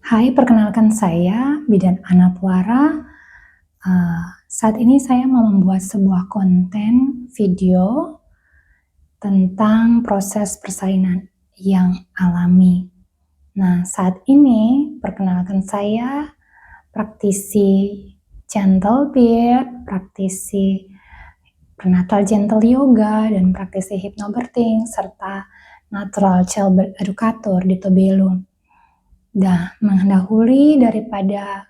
Hai, perkenalkan saya Bidan Anapwara. Saat ini saya mau membuat sebuah konten video tentang proses persalinan yang alami. Nah, saat ini perkenalkan saya praktisi gentle birth, praktisi prenatal gentle yoga, dan praktisi hypnobirthing, serta natural childbirth educator di Tobelum. Nah, mendahului daripada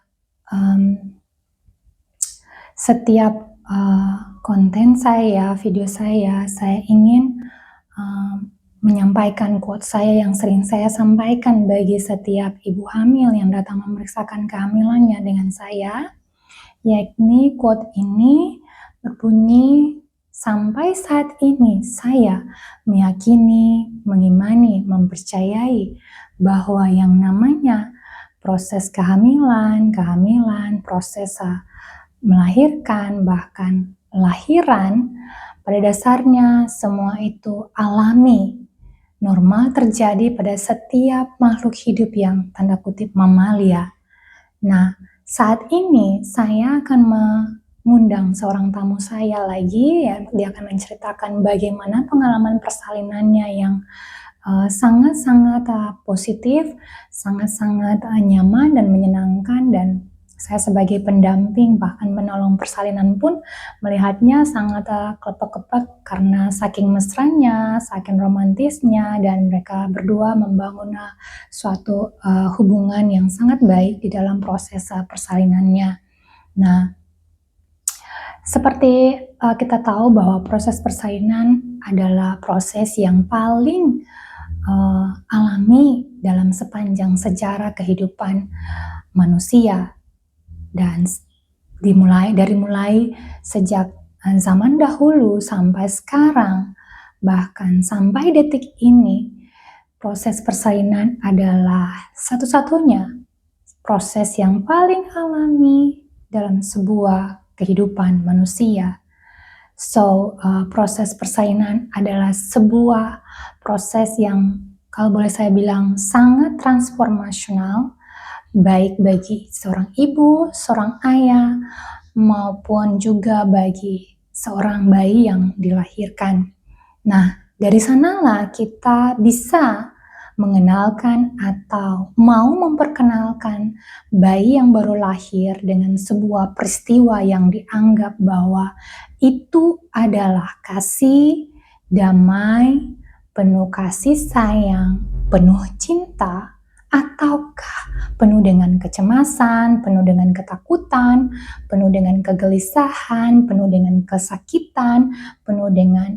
setiap konten saya, video saya ingin menyampaikan quote saya yang sering saya sampaikan bagi setiap ibu hamil yang datang memeriksakan kehamilannya dengan saya, yakni quote ini berbunyi, "Sampai saat ini saya meyakini, mengimani, mempercayai bahwa yang namanya proses kehamilan, proses melahirkan, bahkan lahiran, pada dasarnya semua itu alami, normal terjadi pada setiap makhluk hidup yang tanda kutip mamalia." Nah, saat ini saya akan mengundang seorang tamu saya lagi, ya. Dia akan menceritakan bagaimana pengalaman persalinannya yang sangat-sangat positif, sangat-sangat nyaman dan menyenangkan, dan saya sebagai pendamping bahkan menolong persalinan pun melihatnya sangat klepek-klepek karena saking mesranya, saking romantisnya, dan mereka berdua membangun suatu hubungan yang sangat baik di dalam proses persalinannya. Nah, seperti kita tahu bahwa proses persalinan adalah proses yang paling alami dalam sepanjang sejarah kehidupan manusia, dan dari mulai sejak zaman dahulu sampai sekarang, bahkan sampai detik ini, proses persalinan adalah satu-satunya proses yang paling alami dalam sebuah kehidupan manusia. Proses persalinan adalah sebuah proses yang, kalau boleh saya bilang, sangat transformasional, baik bagi seorang ibu, seorang ayah, maupun juga bagi seorang bayi yang dilahirkan. Nah, dari sanalah kita bisa mengenalkan atau mau memperkenalkan bayi yang baru lahir dengan sebuah peristiwa yang dianggap bahwa itu adalah kasih, damai, penuh kasih sayang, penuh cinta, ataukah penuh dengan kecemasan, penuh dengan ketakutan, penuh dengan kegelisahan, penuh dengan kesakitan, penuh dengan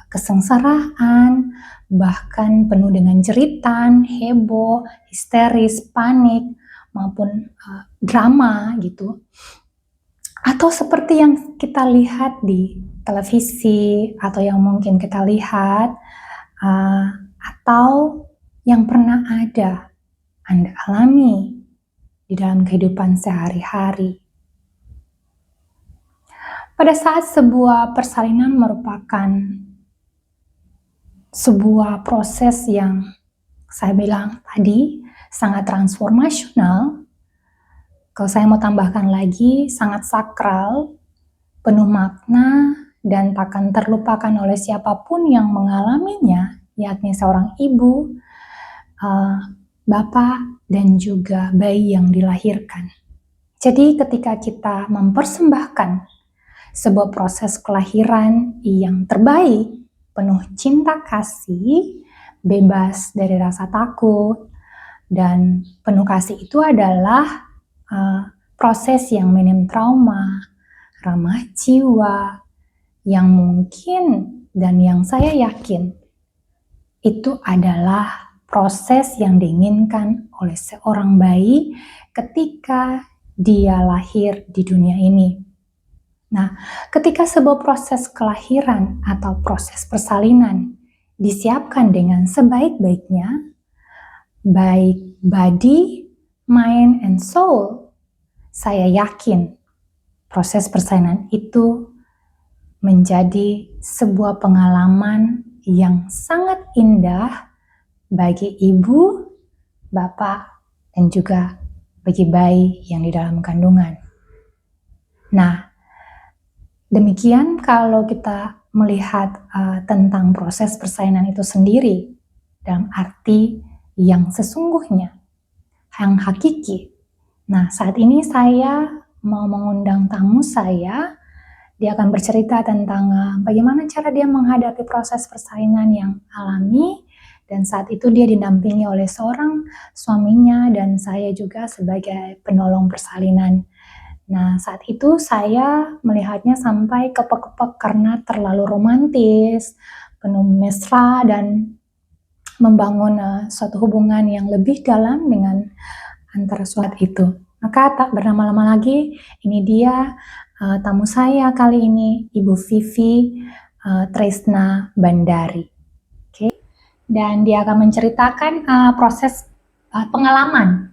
kesengsaraan, bahkan penuh dengan jeritan, heboh, histeris, panik, maupun drama gitu. Atau seperti yang kita lihat di televisi, atau yang mungkin kita lihat, atau yang pernah Anda alami di dalam kehidupan sehari-hari. Pada saat sebuah persalinan merupakan sebuah proses yang saya bilang tadi sangat transformasional, kalau saya mau tambahkan lagi, sangat sakral, penuh makna, dan takkan terlupakan oleh siapapun yang mengalaminya, yakni seorang ibu, bapak, dan juga bayi yang dilahirkan. Jadi ketika kita mempersembahkan sebuah proses kelahiran yang terbaik, penuh cinta kasih, bebas dari rasa takut, dan penuh kasih itu adalah proses yang minim trauma, ramah jiwa, yang mungkin dan yang saya yakin itu adalah proses yang diinginkan oleh seorang bayi ketika dia lahir di dunia ini. Nah, ketika sebuah proses kelahiran atau proses persalinan disiapkan dengan sebaik-baiknya, baik body, mind, and soul, saya yakin proses persalinan itu menjadi sebuah pengalaman yang sangat indah bagi ibu, bapak, dan juga bagi bayi yang di dalam kandungan. Nah, demikian kalau kita melihat tentang proses persalinan itu sendiri dalam arti yang sesungguhnya, yang hakiki. Nah, saat ini saya mau mengundang tamu saya. Dia akan bercerita tentang bagaimana cara dia menghadapi proses persalinan yang alami, dan saat itu dia didampingi oleh seorang suaminya dan saya juga sebagai penolong persalinan. Nah, saat itu saya melihatnya sampai kepek-kepek karena terlalu romantis, penuh mesra, dan membangun suatu hubungan yang lebih dalam dengan antara suatu itu. Maka tak berlama-lama lagi, ini dia tamu saya kali ini, Ibu Vivi Tresna Bandari. Okay. Dan dia akan menceritakan proses pengalaman.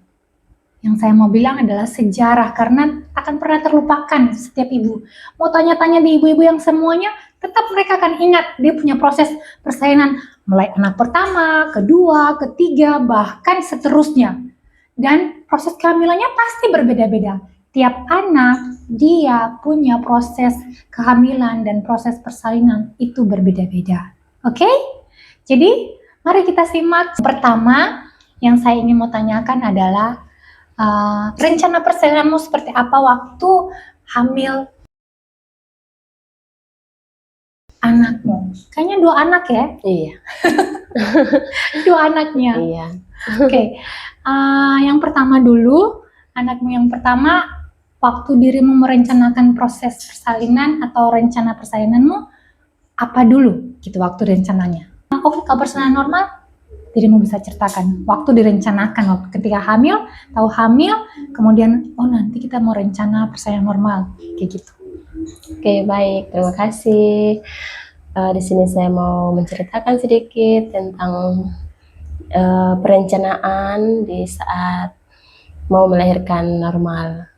Yang saya mau bilang adalah sejarah, karena akan pernah terlupakan setiap ibu. Mau tanya-tanya di ibu-ibu yang semuanya, tetap mereka akan ingat dia punya proses persalinan mulai anak pertama, kedua, ketiga, bahkan seterusnya. Dan proses kehamilannya pasti berbeda-beda. Tiap anak dia punya proses kehamilan dan proses persalinan itu berbeda-beda. Oke? Jadi mari kita simak. Pertama yang saya ingin mau tanyakan adalah rencana persalinanmu seperti apa waktu hamil anakmu? Kayaknya 2 anak ya? Iya. 2 anaknya. Iya. Oke. Yang pertama dulu, anakmu yang pertama, waktu dirimu merencanakan proses persalinan atau rencana persalinanmu, apa dulu gitu waktu rencananya? Kalau persalinan normal, dirimu bisa ceritakan waktu direncanakan, waktu ketika hamil, tahu hamil, kemudian nanti kita mau rencana persalinan normal, kayak gitu. Oke, baik, terima kasih. Di sini saya mau menceritakan sedikit tentang perencanaan di saat mau melahirkan normal.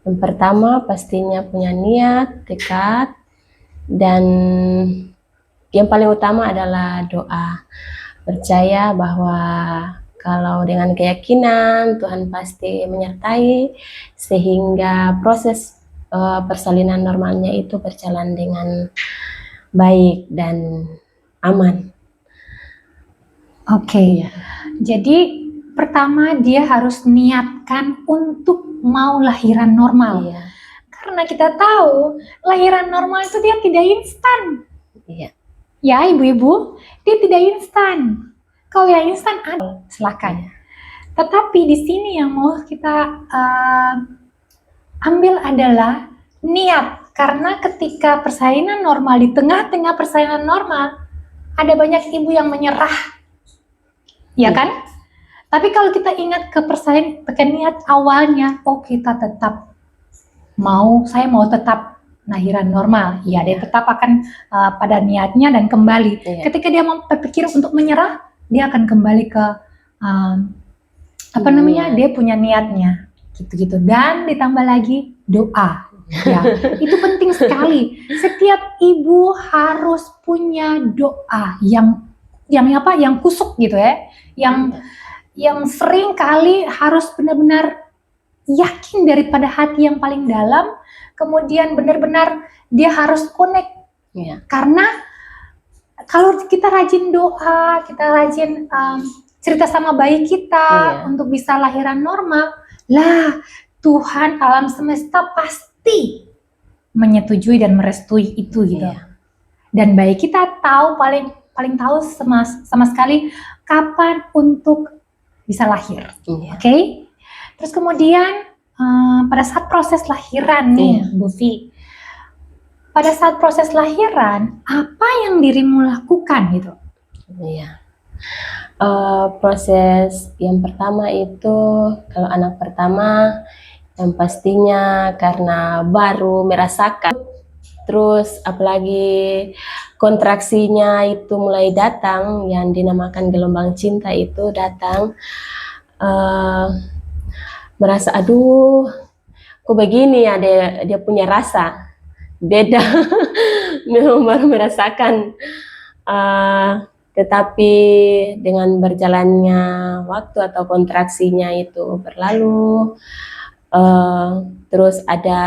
Yang pertama pastinya punya niat, tekad, dan yang paling utama adalah doa. Percaya bahwa kalau dengan keyakinan Tuhan pasti menyertai sehingga proses persalinan normalnya itu berjalan dengan baik dan aman. Oke. Jadi pertama dia harus niatkan untuk mau lahiran normal. Iya. Karena kita tahu lahiran normal itu dia tidak instan. Iya. Ya ibu-ibu, dia tidak instan. Kalau yang instan ada, silakan. Tetapi di sini yang mau kita ambil adalah niat. Karena ketika persalinan normal, di tengah-tengah persalinan normal, ada banyak ibu yang menyerah. Ya kan? Tapi kalau kita ingat ke niat awalnya, kita tetap saya mau tetap lahiran normal. Ya, dia tetap akan pada niatnya dan kembali. Iya. Ketika dia mau berpikir untuk menyerah, dia akan kembali ke dia punya niatnya, gitu-gitu. Dan ditambah lagi doa. Ya, itu penting sekali. Setiap ibu harus punya doa yang kusuk gitu ya, yang sering kali harus benar-benar yakin daripada hati yang paling dalam, kemudian benar-benar dia harus connect. Iya. Karena kalau kita rajin doa, kita rajin cerita sama bayi kita untuk bisa lahiran normal, Tuhan alam semesta pasti menyetujui dan merestui itu gitu. Iya. Dan bayi kita tahu paling tahu sama sekali kapan untuk bisa lahir. Iya. Oke? Terus kemudian pada saat proses lahiran nih, Bu Vi, pada saat proses lahiran, apa yang dirimu lakukan gitu? Iya. Proses yang pertama itu, kalau anak pertama, yang pastinya karena baru merasakan, terus apalagi kontraksinya itu mulai datang, yang dinamakan gelombang cinta itu datang, merasa aduh kok begini ya, dia punya rasa beda. Memang baru merasakan Tetapi dengan berjalannya waktu atau kontraksinya itu berlalu, terus ada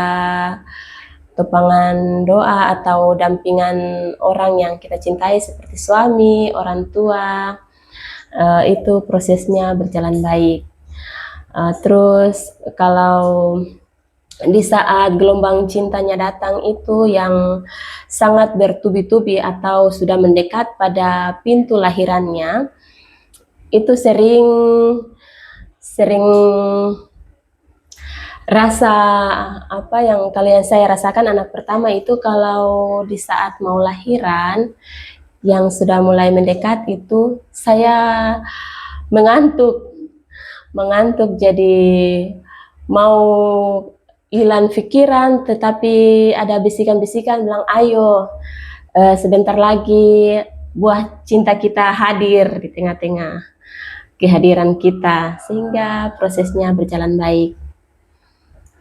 topangan doa atau dampingan orang yang kita cintai seperti suami, orang tua, itu prosesnya berjalan baik. Terus kalau di saat gelombang cintanya datang itu yang sangat bertubi-tubi atau sudah mendekat pada pintu lahirannya, itu sering rasa apa yang saya rasakan anak pertama itu kalau di saat mau lahiran yang sudah mulai mendekat itu saya mengantuk jadi mau hilang pikiran, tetapi ada bisikan-bisikan bilang ayo sebentar lagi buah cinta kita hadir di tengah-tengah kehadiran kita, sehingga prosesnya berjalan baik.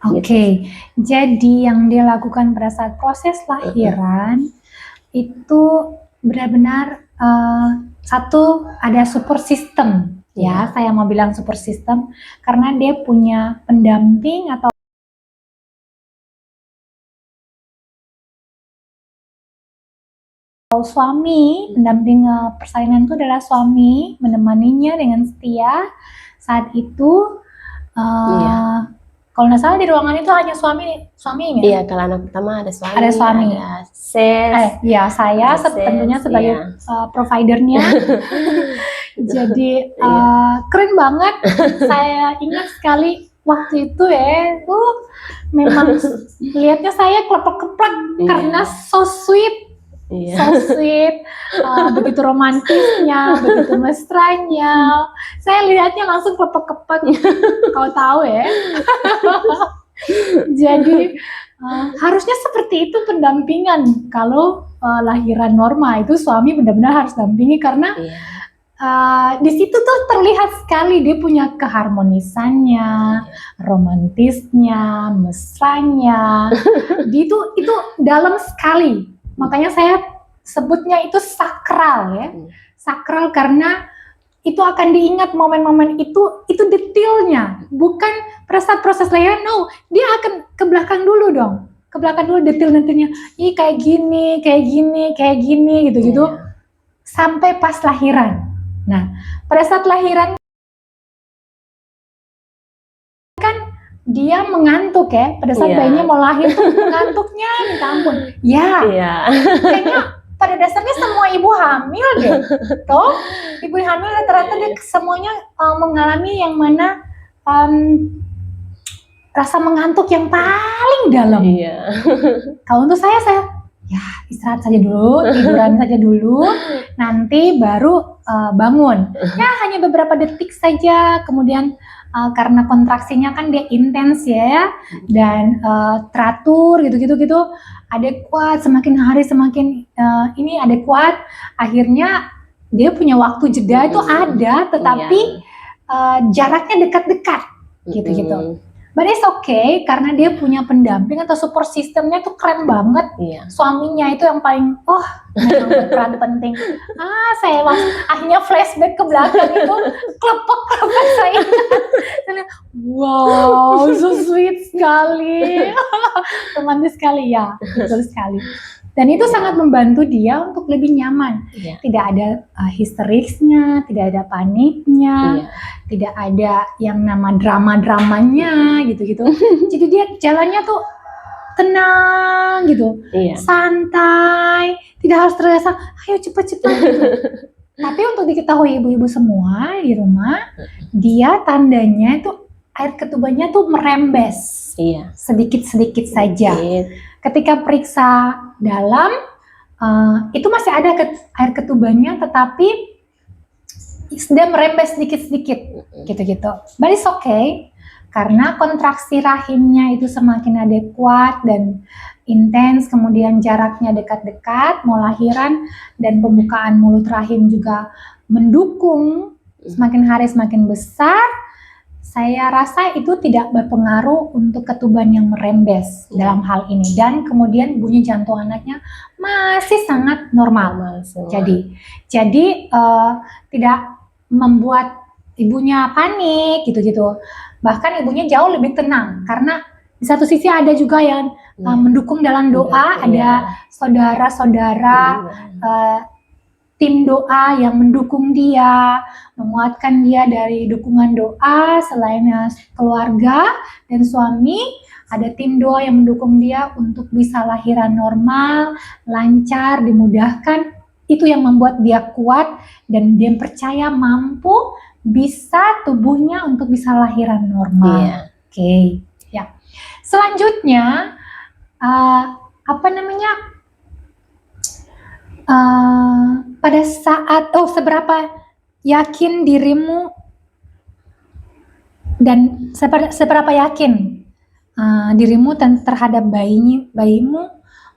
Oke, jadi yang dilakukan pada saat proses lahiran itu benar-benar satu ada support system ya, saya mau bilang support system karena dia punya pendamping atau suami, pendamping persalinan itu adalah suami, menemaninya dengan setia saat itu. Kalau nggak salah di ruangan itu hanya suaminya. Iya, kalau anak pertama ada suami. Ada suami. Ada ses. Ya saya tentunya sebagai providernya. Jadi keren banget. Saya ingat sekali waktu itu memang lihatnya saya keplek-keplek karena so sweet. So sweet, begitu romantisnya, begitu mesranya. Saya lihatnya langsung klepek-klepek. Kau tahu ya. Jadi harusnya seperti itu pendampingan. Kalau lahiran normal itu suami benar-benar harus dampingi karena di situ tuh terlihat sekali dia punya keharmonisannya, romantisnya, mesranya. Itu dalam sekali. Makanya saya sebutnya itu sakral ya. Sakral karena itu akan diingat momen-momen itu detailnya, bukan proses lahiran. No, dia akan ke belakang dulu dong. Ke belakang dulu detail-detailnya. Ih kayak gini gitu-gitu. Sampai pas lahiran. Nah, pada saat lahiran dia mengantuk ya, pada saat bayinya mau lahir tuh mengantuknya minta ampun. Kayaknya pada dasarnya semua ibu hamil deh. Toh, ibu hamil rata-rata dia semuanya mengalami yang mana rasa mengantuk yang paling dalam. Kalau untuk saya ya istirahat saja dulu, tiduran saja dulu, nanti baru bangun. Ya hanya beberapa detik saja, kemudian karena kontraksinya kan dia intens ya, dan teratur gitu, adekuat, semakin hari semakin ini adekuat, akhirnya dia punya waktu jeda itu ada, tetapi jaraknya dekat-dekat gitu. But it's okay, karena dia punya pendamping atau support systemnya tuh keren banget. Suaminya itu yang paling, memang berperan penting. Saya akhirnya flashback ke belakang itu, klepek saya. Wow, so sweet sekali. Romantis sekali ya, betul sekali. Dan itu sangat membantu dia untuk lebih nyaman. Tidak ada histeriknya, tidak ada paniknya, tidak ada yang nama drama-dramanya gitu-gitu. Jadi dia jalannya tuh tenang gitu, santai, tidak harus terasa, ayo cepet-cepet gitu. Tapi untuk diketahui ibu-ibu semua di rumah, dia tandanya itu air ketubannya tuh merembes, sedikit-sedikit saja. Ketika periksa dalam, itu masih ada air ketubannya, tetapi sudah merembes sedikit-sedikit, gitu-gitu. But it's okay, karena kontraksi rahimnya itu semakin adekuat dan intens, kemudian jaraknya dekat-dekat, mau lahiran, dan pembukaan mulut rahim juga mendukung, semakin hari semakin besar. saya rasa itu tidak berpengaruh untuk ketuban yang merembes dalam hal ini, dan kemudian bunyi jantung anaknya masih sangat normal. Normal semua. Jadi tidak membuat ibunya panik gitu-gitu. Bahkan ibunya jauh lebih tenang karena di satu sisi ada juga yang mendukung dalam doa, ada saudara-saudara tim doa yang mendukung dia, menguatkan dia dari dukungan doa. Selain keluarga dan suami, ada tim doa yang mendukung dia untuk bisa lahiran normal, lancar, dimudahkan. Itu yang membuat dia kuat dan dia percaya mampu bisa tubuhnya untuk bisa lahiran normal. Oke. Ya. Selanjutnya pada saat seberapa yakin dirimu dan seberapa yakin dirimu terhadap bayimu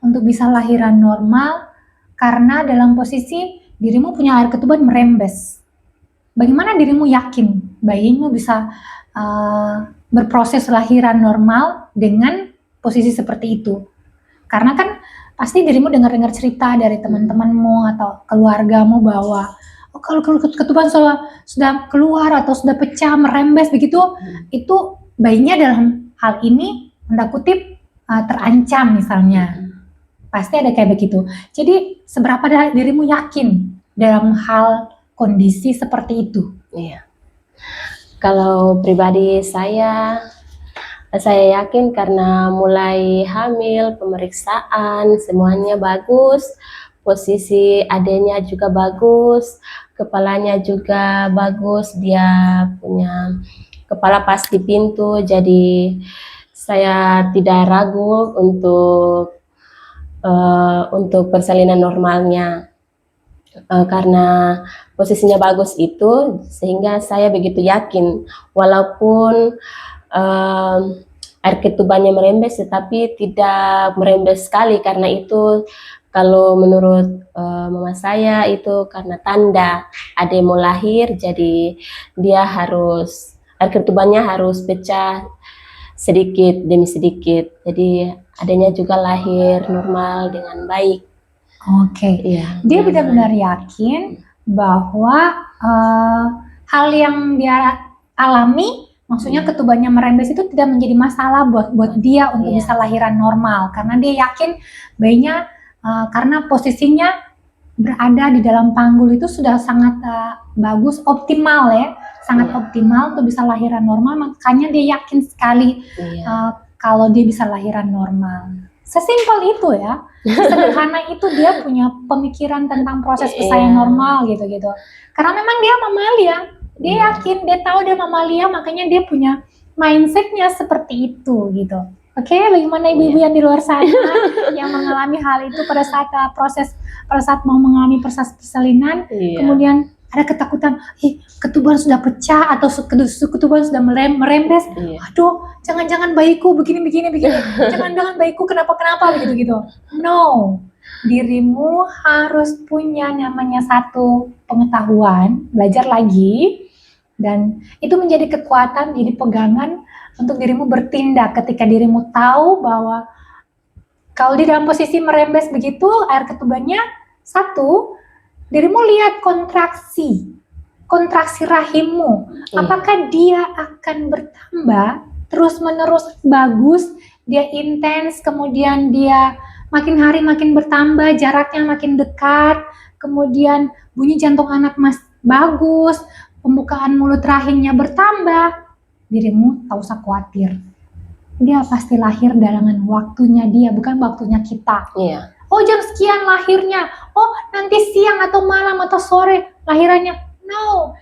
untuk bisa lahiran normal, karena dalam posisi dirimu punya air ketuban merembes. Bagaimana dirimu yakin bayimu bisa berproses lahiran normal dengan posisi seperti itu? Karena kan pasti dirimu dengar-dengar cerita dari teman-temanmu atau keluargamu bahwa kalau ketuban sudah keluar atau sudah pecah, merembes begitu, itu bayinya dalam hal ini tanda kutip terancam misalnya. Pasti ada kayak begitu. Jadi seberapa dirimu yakin dalam hal kondisi seperti itu? Iya. Kalau pribadi saya yakin karena mulai hamil, pemeriksaan semuanya bagus, posisi adanya juga bagus, kepalanya juga bagus, dia punya kepala pas di pintu, jadi saya tidak ragu untuk persalinan normalnya. Karena posisinya bagus itu, sehingga saya begitu yakin, walaupun air ketubannya merembes, tetapi tidak merembes sekali, karena itu kalau menurut mama saya itu karena tanda ada yang mau lahir, jadi dia air ketubannya harus pecah sedikit demi sedikit, jadi adanya juga lahir normal dengan baik. Oke. Iya, Dia benar-benar yakin bahwa hal yang dia alami, maksudnya ketubannya merembes itu tidak menjadi masalah buat dia untuk bisa lahiran normal, karena dia yakin bayinya karena posisinya berada di dalam panggul itu sudah sangat bagus, optimal ya, sangat optimal untuk bisa lahiran normal, makanya dia yakin sekali kalau dia bisa lahiran normal. Sesimpel itu ya, sederhana itu dia punya pemikiran tentang proses persalinan normal gitu-gitu. Karena memang dia mamalia, dia yakin, dia tahu dia mamalia, makanya dia punya mindsetnya seperti itu gitu. Oke, bagaimana ibu-ibu yang di luar sana yang mengalami hal itu pada saat mau mengalami proses persalinan, kemudian ada ketakutan, ketuban sudah pecah atau ketuban sudah merembes, aduh, jangan-jangan bayiku begini, jangan-jangan bayiku kenapa begitu. No, dirimu harus punya namanya satu pengetahuan, belajar lagi, dan itu menjadi kekuatan, jadi pegangan untuk dirimu bertindak ketika dirimu tahu bahwa kalau di dalam posisi merembes begitu air ketubannya, satu, dirimu lihat kontraksi rahimmu, apakah dia akan bertambah terus-menerus bagus, dia intens, kemudian dia makin hari makin bertambah, jaraknya makin dekat, kemudian bunyi jantung anak bagus, pembukaan mulut rahimnya bertambah, dirimu tak usah khawatir. Dia pasti lahir dalam waktunya dia, bukan waktunya kita. Oh, jam sekian lahirnya. Oh, nanti siang atau malam atau sore lahirannya. No,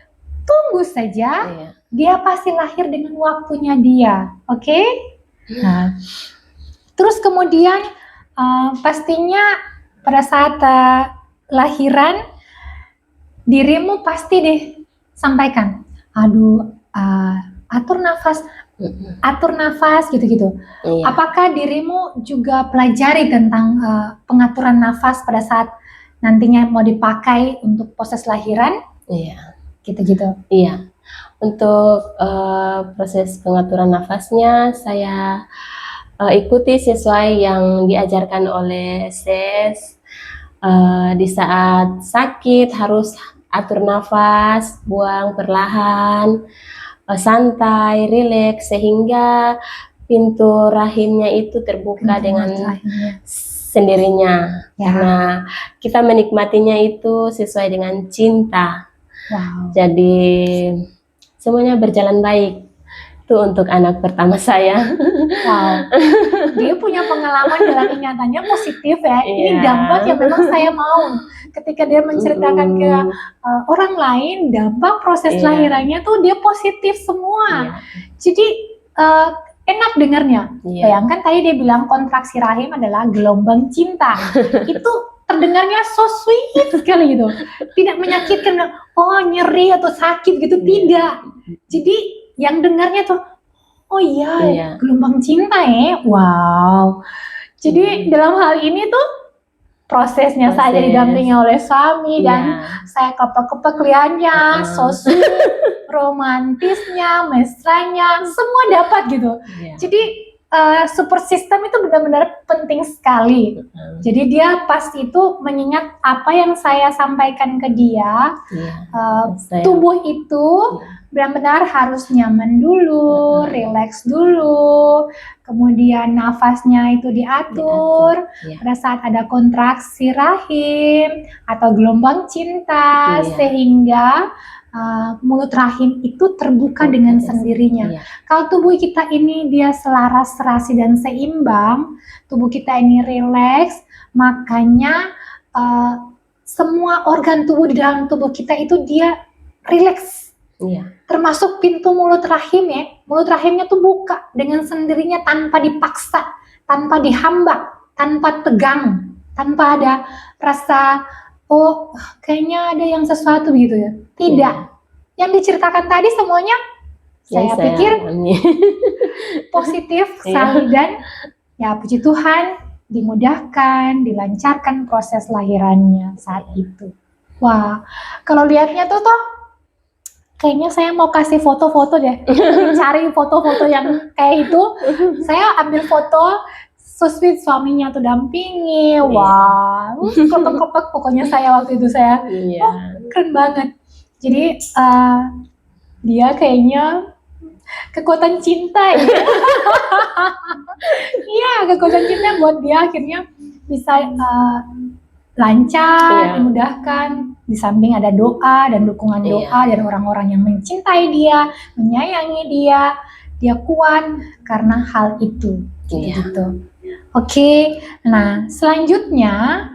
tunggu saja. Dia pasti lahir dengan waktunya dia. Oke? Nah, terus kemudian pastinya pada saat lahiran, dirimu pasti deh sampaikan, atur nafas gitu-gitu. Apakah dirimu juga pelajari tentang pengaturan nafas pada saat nantinya mau dipakai untuk proses lahiran? Iya. Gitu-gitu. Iya. Untuk proses pengaturan nafasnya saya ikuti sesuai yang diajarkan oleh SES. Di saat sakit harus atur nafas, buang perlahan, santai, rileks sehingga pintu rahimnya itu terbuka Pintu dengan mulut rahimnya. sendirinya. Ya. Karena kita menikmatinya itu sesuai dengan cinta. Wow. Jadi semuanya berjalan baik. Itu untuk anak pertama saya. Wow. Dia punya pengalaman dalam ingatannya positif ya. Ini Iya. dampak yang memang saya mau. Ketika dia menceritakan ke orang lain, dampak proses Iya. lahirannya tuh dia positif semua. Iya. Jadi enak dengarnya. Iya. Bayangkan tadi dia bilang kontraksi rahim adalah gelombang cinta. Itu terdengarnya so sweet sekali gitu. Tidak menyakitkan, oh nyeri atau sakit gitu, tidak. Jadi yang dengarnya tuh, oh iya, gelombang cinta ya, wow. Jadi dalam hal ini tuh prosesnya saya didampingi oleh suami dan saya kepek-kepek liatnya, so sweet, romantisnya, mesranya, semua dapat gitu. Jadi support system itu benar-benar penting sekali. Jadi dia pasti itu mengingat apa yang saya sampaikan ke dia. Tubuh itu benar-benar harus nyaman dulu, rileks dulu, kemudian nafasnya itu diatur. Pada saat ada kontraksi rahim atau gelombang cinta, sehingga mulut rahim itu terbuka dengan sendirinya. Kalau tubuh kita ini dia selaras, serasi dan seimbang, tubuh kita ini rileks, makanya semua organ tubuh di dalam tubuh kita itu dia rileks. Termasuk pintu mulut rahim ya. Mulut rahimnya tuh buka dengan sendirinya tanpa dipaksa, tanpa dihamba, tanpa tegang, tanpa ada rasa oh kayaknya ada yang sesuatu gitu ya. Tidak. Yang diceritakan tadi semuanya saya pikir positif sekali dan ya puji Tuhan dimudahkan, dilancarkan proses lahirannya saat itu. Wah, kalau lihatnya tuh kayaknya saya mau kasih foto-foto deh. Cari foto-foto yang kayak itu. Saya ambil foto so sweet, suaminya tuh dampingi. Wah, kepek-kepek pokoknya saya waktu itu saya. Keren banget. Jadi dia kayaknya kekuatan cinta ya. Iya, kekuatan cinta buat dia akhirnya bisa lancar, dimudahkan. Di samping ada doa dan dukungan doa dan orang-orang yang mencintai dia, menyayangi dia, dia kuat karena hal itu. Gitu. Oke, nah selanjutnya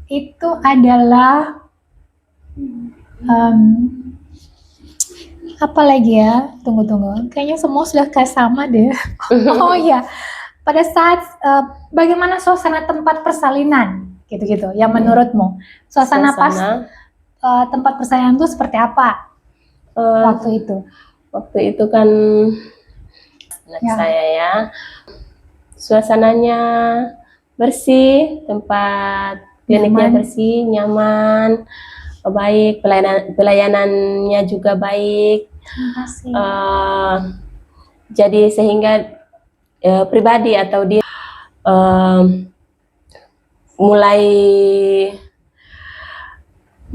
itu adalah apa lagi ya? Tunggu. Kayaknya semua sudah kayak sama deh. Oh iya, pada saat bagaimana suasana tempat persalinan? Gitu-gitu. Yang menurutmu suasana pas tempat persalinan itu seperti apa waktu itu? Waktu itu kan saya ya, suasananya bersih, tempat kliniknya bersih, nyaman, baik, pelayanannya juga baik. Terima kasih. Jadi sehingga pribadi atau dia mulai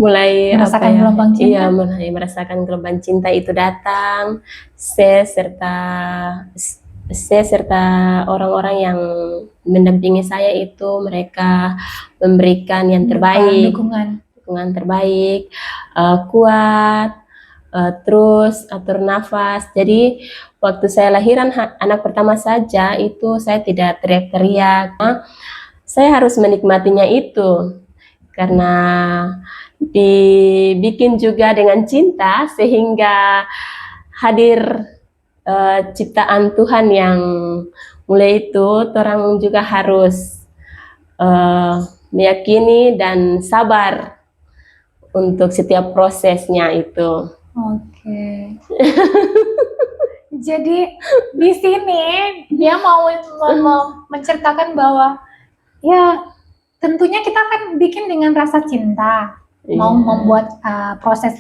merasakan gelombang cinta. Iya, mulai merasakan gelombang cinta itu datang. Saya serta orang-orang yang mendampingi saya itu mereka memberikan yang terbaik, dukungan terbaik, kuat, terus atur nafas. Jadi waktu saya lahiran anak pertama saja itu saya tidak teriak-teriak. Saya harus menikmatinya itu karena dibikin juga dengan cinta sehingga hadir ciptaan Tuhan yang mulai itu orang juga harus meyakini dan sabar untuk setiap prosesnya itu. Oke. Jadi di sini dia mau menceritakan bahwa ya tentunya kita kan bikin dengan rasa cinta. Mau membuat proses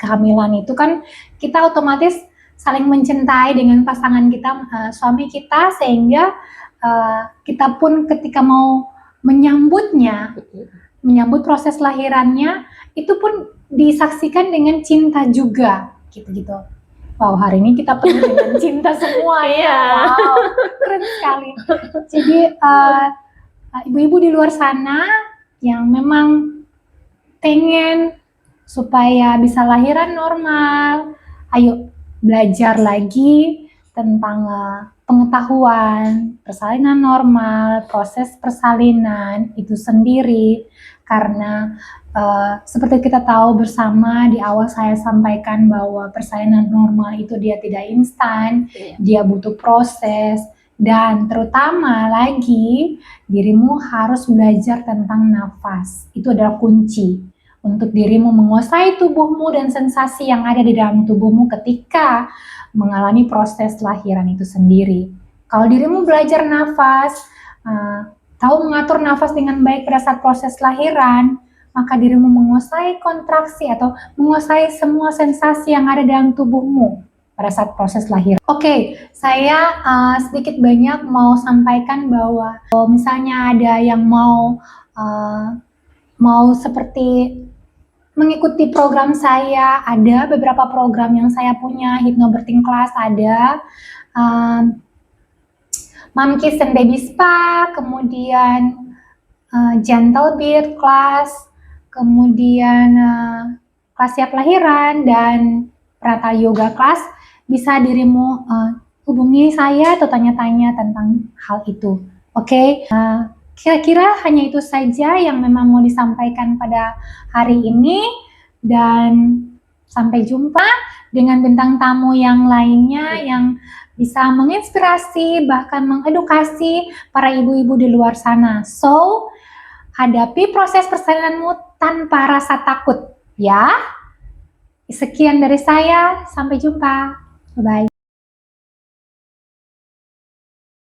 kehamilan itu kan kita otomatis saling mencintai dengan pasangan kita, suami kita, sehingga kita pun ketika mau menyambutnya, menyambut proses lahirannya, itu pun disaksikan dengan cinta juga, gitu-gitu. Wow, hari ini kita penuh dengan cinta semua ya. Iya. Wow, keren sekali. Jadi ibu-ibu di luar sana yang memang pengen supaya bisa lahiran normal, ayo belajar lagi tentang pengetahuan persalinan normal, proses persalinan itu sendiri, karena seperti kita tahu bersama, di awal saya sampaikan bahwa persalinan normal itu dia tidak instan, dia butuh proses, dan terutama lagi dirimu harus belajar tentang nafas. Itu adalah kunci untuk dirimu menguasai tubuhmu dan sensasi yang ada di dalam tubuhmu ketika mengalami proses lahiran itu sendiri. Kalau dirimu belajar nafas, tahu mengatur nafas dengan baik pada saat proses lahiran, maka dirimu menguasai kontraksi atau menguasai semua sensasi yang ada dalam tubuhmu pada saat proses lahiran. Oke, saya sedikit banyak mau sampaikan bahwa misalnya ada yang mau seperti mengikuti program saya, ada beberapa program yang saya punya, Hypnobirthing Class ada, Mom Kiss and Baby Spa, kemudian Gentle Birth Class, kemudian kelas siap lahiran, dan Prata Yoga Class. Bisa dirimu hubungi saya atau tanya-tanya tentang hal itu. Oke? Kira-kira hanya itu saja yang memang mau disampaikan pada hari ini, dan sampai jumpa dengan bintang tamu yang lainnya yang bisa menginspirasi bahkan mengedukasi para ibu-ibu di luar sana. So, hadapi proses persalinanmu tanpa rasa takut ya. Sekian dari saya, sampai jumpa. Bye-bye.